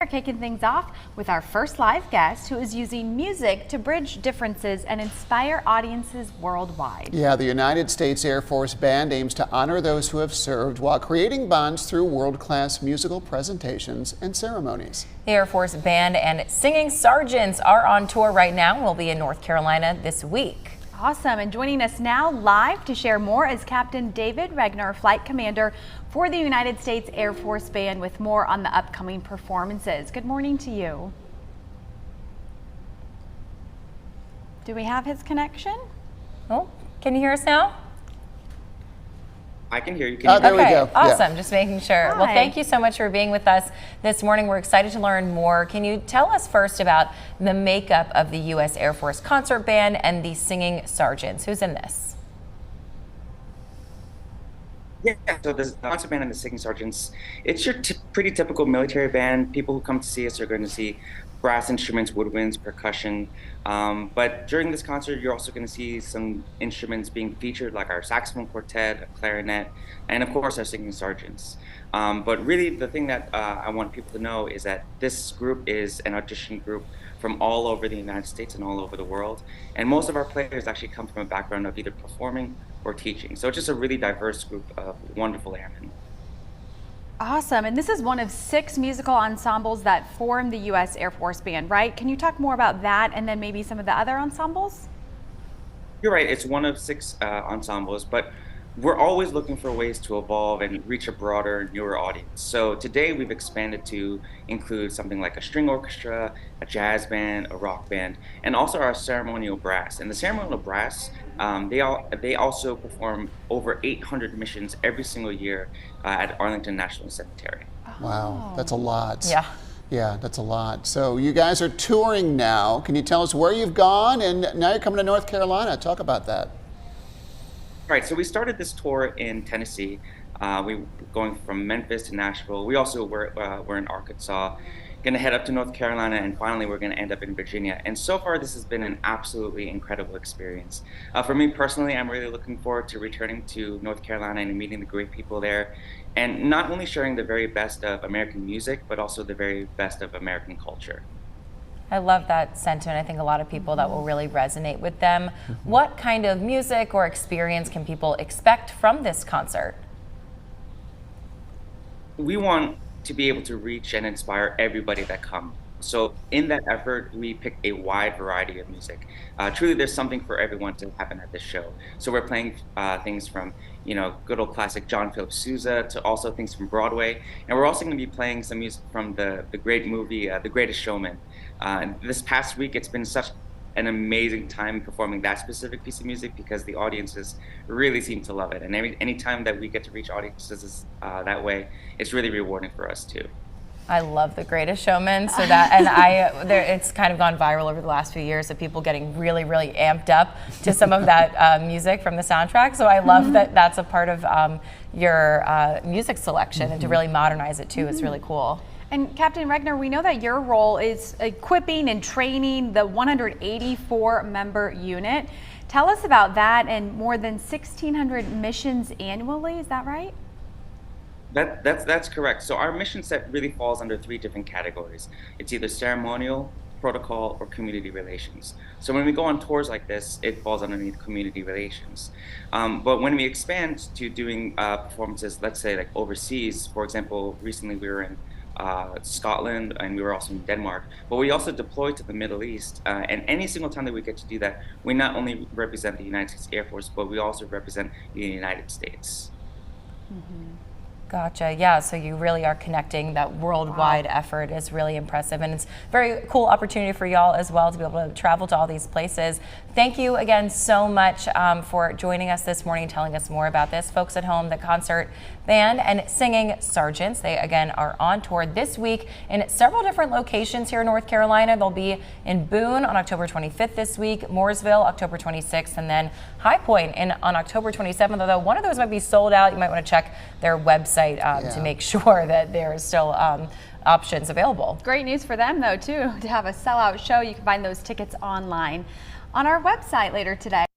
We're kicking things off with our first live guest who is using music to bridge differences and inspire audiences worldwide. Yeah, the United States Air Force Band aims to honor those who have served while creating bonds through world-class musical presentations and ceremonies. The Air Force Band and Singing Sergeants are on tour right now and will be in North Carolina this week. Awesome, and joining us now live to share more is Captain David Regner, Flight Commander for the United States Air Force Band, with more on the upcoming performances. Good morning to you. Do we have his connection? Oh, can you hear us now? I can hear you. There we go. Awesome. Yeah. Just making sure. Hi. Well, thank you so much for being with us this morning. We're excited to learn more. Can you tell us first about the makeup of the U.S. Air Force Concert Band and the Singing Sergeants? Who's in this? Yeah, so the concert band and the Singing Sergeants, it's your pretty typical military band. People who come to see us are going to see brass instruments, woodwinds, percussion. But during this concert, you're also going to see some instruments being featured, like our saxophone quartet, a clarinet, and of course our Singing Sergeants. But really, the thing that I want people to know is that this group is an audition group from all over the United States and all over the world. And most of our players actually come from a background of either performing or teaching. So it's just a really diverse group of wonderful airmen. Awesome, and this is one of 6 musical ensembles that form the U.S. Air Force Band, right? Can you talk more about that and then maybe some of the other ensembles? You're right, it's one of 6 ensembles, but we're always looking for ways to evolve and reach a broader, newer audience. So today we've expanded to include something like a string orchestra, a jazz band, a rock band, and also our ceremonial brass. And the ceremonial brass, they also perform over 800 missions every single year at Arlington National Cemetery. Wow, that's a lot. Yeah. Yeah, that's a lot. So you guys are touring now. Can you tell us where you've gone? And now you're coming to North Carolina. Talk about that. Right, so we started this tour in Tennessee. We were going from Memphis to Nashville. We also were in Arkansas, going to head up to North Carolina, and finally we're going to end up in Virginia. And so far, this has been an absolutely incredible experience. For me personally, I'm really looking forward to returning to North Carolina and meeting the great people there, and not only sharing the very best of American music, but also the very best of American culture. I love that sentiment. I think a lot of people that will really resonate with them. What kind of music or experience can people expect from this concert? We want to be able to reach and inspire everybody that comes. So in that effort, we pick a wide variety of music. Truly, there's something for everyone to happen at this show. So we're playing things from, good old classic John Philip Sousa to also things from Broadway. And we're also going to be playing some music from the great movie, The Greatest Showman. This past week, it's been such an amazing time performing that specific piece of music because the audiences really seem to love it. And any time that we get to reach audiences that way, it's really rewarding for us too. I love The Greatest Showman, so that, and it's kind of gone viral over the last few years of people getting really, really amped up to some of that music from the soundtrack. So I love that that's a part of your music selection, and to really modernize it too is really cool. And Captain Regner, we know that your role is equipping and training the 184-member unit. Tell us about that and more than 1,600 missions annually, is that right? That's correct. So our mission set really falls under 3 different categories. It's either ceremonial, protocol, or community relations. So when we go on tours like this, it falls underneath community relations. But when we expand to doing performances, let's say like overseas, for example, recently we were in Scotland, and we were also in Denmark, but we also deployed to the Middle East, and any single time that we get to do that, we not only represent the United States Air Force, but we also represent the United States. Gotcha. Yeah, so you really are connecting that worldwide effort. Is really impressive, and it's a very cool opportunity for y'all as well to be able to travel to all these places. Thank you again so much for joining us this morning, telling us more about this. Folks at home, the Concert Band and Singing Sergeants, they again are on tour this week in several different locations here in North Carolina. They'll be in Boone on October 25th this week, Mooresville October 26th, and then High Point on October 27th, although one of those might be sold out. You might want to check their website to make sure that there is still options available. Great news for them though too, to have a sellout show. You can find those tickets online on our website later today.